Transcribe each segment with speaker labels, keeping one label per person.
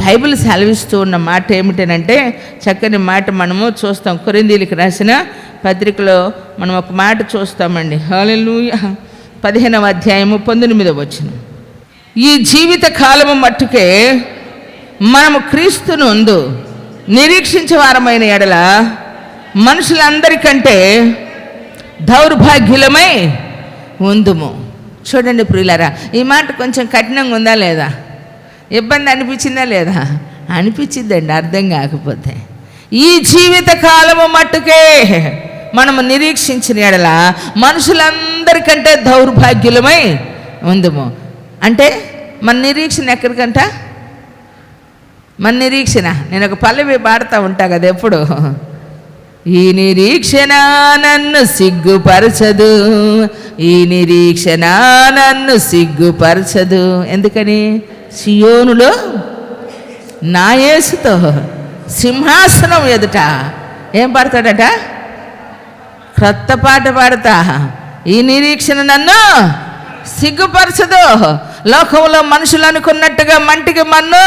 Speaker 1: Bible సెలవిస్తూ ఉన్న మాట ఏమిటనంటే, చక్కని మాట మనము చూస్తాం. కొరింథీయులకు రాసిన పత్రికలో మనం ఒక మాట చూస్తామండి. హల్లెలూయా. 15వ అధ్యాయము 19వ వచనం. ఈ జీవిత కాలము మట్టుకే మనము క్రీస్తునందు నిరీక్షించే వారమైన ఎడల మనుషులందరికంటే దౌర్భాగ్యులమై ఉందుము. చూడండి ప్రియులారా, ఈ మాట కొంచెం కఠినంగా ఉందా లేదా? ఇబ్బంది అనిపించిందా లేదా? అనిపించిందండి, అర్థం కాకపోతే. ఈ జీవిత కాలము మట్టుకే మనము నిరీక్షించిన ఎడల మనుషులందరికంటే దౌర్భాగ్యులమై ఉందుము. అంటే మన నిరీక్షణ ఎక్కడికంట? మన నిరీక్షణ, నేను ఒక పల్లవి పాడుతూ ఉంటా కదా ఎప్పుడు, ఈ నిరీక్షణ నన్ను సిగ్గుపరచదు, ఈ నిరీక్షణ నన్ను సిగ్గుపరచదు. ఎందుకని? సియోనులో నా యేసుతో సింహాసనం ఎదుట ఏం పాడతాడట? క్రొత్త పాట పాడతా. ఈ నిరీక్షణ నన్ను సిగ్గుపరచదు. లోకంలో మనుషులు అనుకున్నట్టుగా మంటికి మన్ను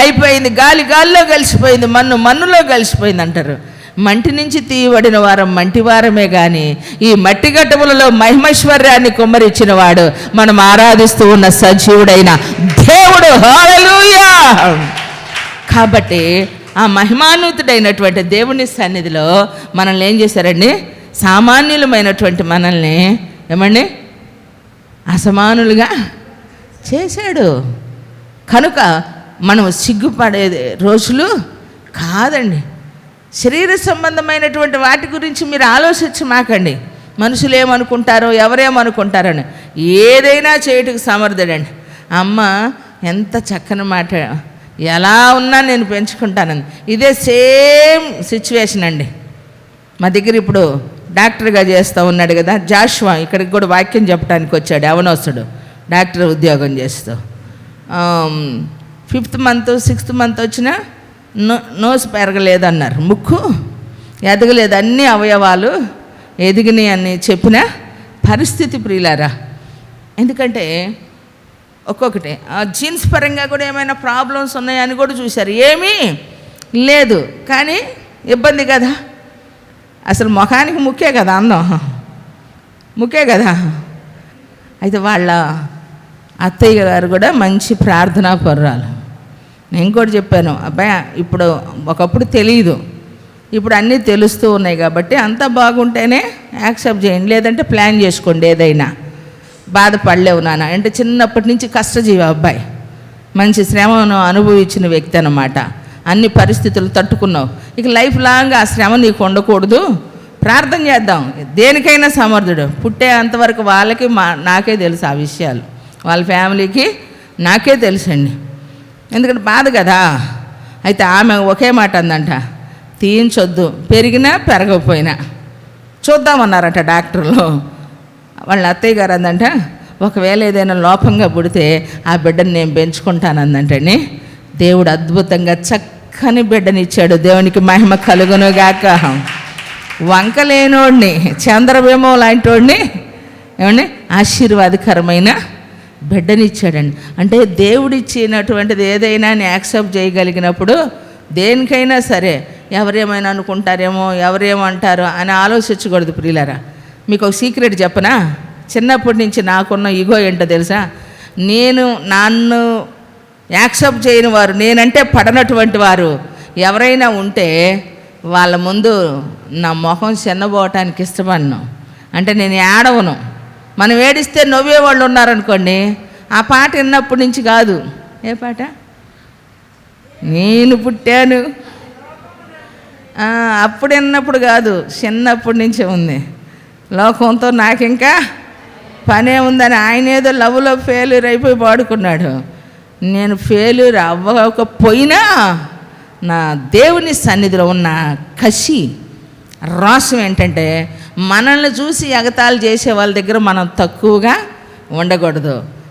Speaker 1: అయిపోయింది, గాలి గాలిలో కలిసిపోయింది, మన్ను మన్నులో కలిసిపోయింది అంటారు. మంటి నుంచి తీయబడిన వారం మంటివారమే కానీ ఈ మట్టి గడ్డములలో మహిమైశ్వర్యాన్ని కుమ్మరించిన వాడు మనం ఆరాధిస్తూ ఉన్న సజీవుడైన దేవుడు. హల్లెలూయా. కాబట్టి ఆ మహిమాన్వితుడైనటువంటి దేవుని సన్నిధిలో మనల్ని ఏం చేశారండి? సామాన్యులమైనటువంటి మనల్ని ఏమండి అసమానులుగా చేశాడు. కనుక మనం సిగ్గుపడే రోజులు కాదండి. శరీర సంబంధమైనటువంటి వాటి గురించి మీరు ఆలోచించమాకండి. మనుషులు ఏమనుకుంటారో, ఎవరేమనుకుంటారని. ఏదైనా చేయటకు సమర్థుడండి. అమ్మ ఎంత చక్కని మాట, ఎలా ఉన్నా నేను పెంచుకుంటానని. ఇదే సేమ్ సిచ్యువేషన్ అండి. మా దగ్గర ఇప్పుడు డాక్టర్గా చేస్తూ ఉన్నాడు కదా జాషువా, ఇక్కడికి కూడా వాక్యం చెప్పడానికి వచ్చాడు. యవనస్తుడు, డాక్టర్ ఉద్యోగం చేస్తూ 5th మంత్ 6th మంత్ వచ్చినా నోసు పెరగలేదన్నారు, ముక్కు ఎదగలేదు, అన్ని అవయవాలు ఎదిగినాయి అని చెప్పిన పరిస్థితి ప్రియులారా. ఎందుకంటే ఒక్కొక్కటి జీన్స్ పరంగా కూడా ఏమైనా ప్రాబ్లమ్స్ ఉన్నాయని కూడా చూశారు. ఏమీ లేదు, కానీ ఇబ్బంది కదా. అసలు ముఖానికి ముక్కే కదా అందం, ముక్కే కదా. అయితే వాళ్ళ అత్తయ్య గారు కూడా మంచి ప్రార్థనా పరురాలు. నేను కూడా చెప్పాను, అబ్బాయి ఇప్పుడు ఒకప్పుడు తెలియదు, ఇప్పుడు అన్నీ తెలుస్తూ ఉన్నాయి కాబట్టి అంతా బాగుంటేనే యాక్సెప్ట్ చేయండి, లేదంటే ప్లాన్ చేసుకోండి. ఏదైనా బాధపడలేవు నాన్న అంటే, చిన్నప్పటి నుంచి కష్టజీవి అబ్బాయి, మంచి శ్రమను అనుభవించిన వ్యక్తి అన్నమాట. అన్ని పరిస్థితులు తట్టుకున్నావు, ఇక లైఫ్ లాంగ్ ఆ శ్రమ నీకు ఉండకూడదు, ప్రార్థన చేద్దాం. దేనికైనా సమర్థుడు. పుట్టే అంతవరకు వాళ్ళకి నాకే తెలుసు ఆ విషయాలు, వాళ్ళ ఫ్యామిలీకి నాకే తెలుసండి. ఎందుకంటే బాధ కదా. అయితే ఆమె ఒకే మాట అందంట, తీయించొద్దు, పెరిగినా పెరగకపోయినా చూద్దామన్నారట డాక్టర్లు. వాళ్ళ అత్తయ్య గారు అందంట, ఒకవేళ ఏదైనా లోపంగా పుడితే ఆ బిడ్డను నేను పెంచుకుంటానందంటని. దేవుడు అద్భుతంగా చక్కని బిడ్డనిచ్చాడు. దేవునికి మహిమ కలుగునుగాక. వంకలేనోడిని, చంద్రబింబం లాంటి వాడిని ఏమండి ఆశీర్వాదకరమైన బిడ్డనిచ్చాడండి. అంటే దేవుడిచ్చినటువంటిది ఏదైనా యాక్సెప్ట్ చేయగలిగినప్పుడు దేనికైనా సరే ఎవరేమైనా అనుకుంటారేమో, ఎవరేమంటారో అని ఆలోచించకూడదు ప్రియులారా. మీకు ఒక సీక్రెట్ చెప్పనా? చిన్నప్పటి నుంచి నాకున్న ఈగో ఏంటో తెలుసా? నన్ను యాక్సెప్ట్ చేయని వారు, నేనంటే పడనటువంటి వారు ఎవరైనా ఉంటే వాళ్ళ ముందు నా మొహం చిన్నబోవటానికి ఇష్టపడను. అంటే నేను ఏడవను. మనం ఏడిస్తే నవ్వే వాళ్ళు ఉన్నారనుకోండి, ఆ పాట విన్నప్పటి నుంచి కాదు. ఏ పాట? నేను పుట్టాను అప్పుడు విన్నప్పుడు కాదు, చిన్నప్పటి నుంచే ఉంది. లోకంతో నాకు ఇంకా పనే ఉందని ఆయన ఏదో లవ్లో ఫెయిల్యూర్ అయిపోయి పాడుకున్నాడు. నేను ఫెయిల్యూర్ అవ్వకపోయినా నా దేవుని సన్నిధిలో ఉన్న కసి రాసం ఏంటంటే, మనల్ని చూసి ఎగతాళి చేసే వాళ్ళ దగ్గర మనం తక్కువగా ఉండకూడదు.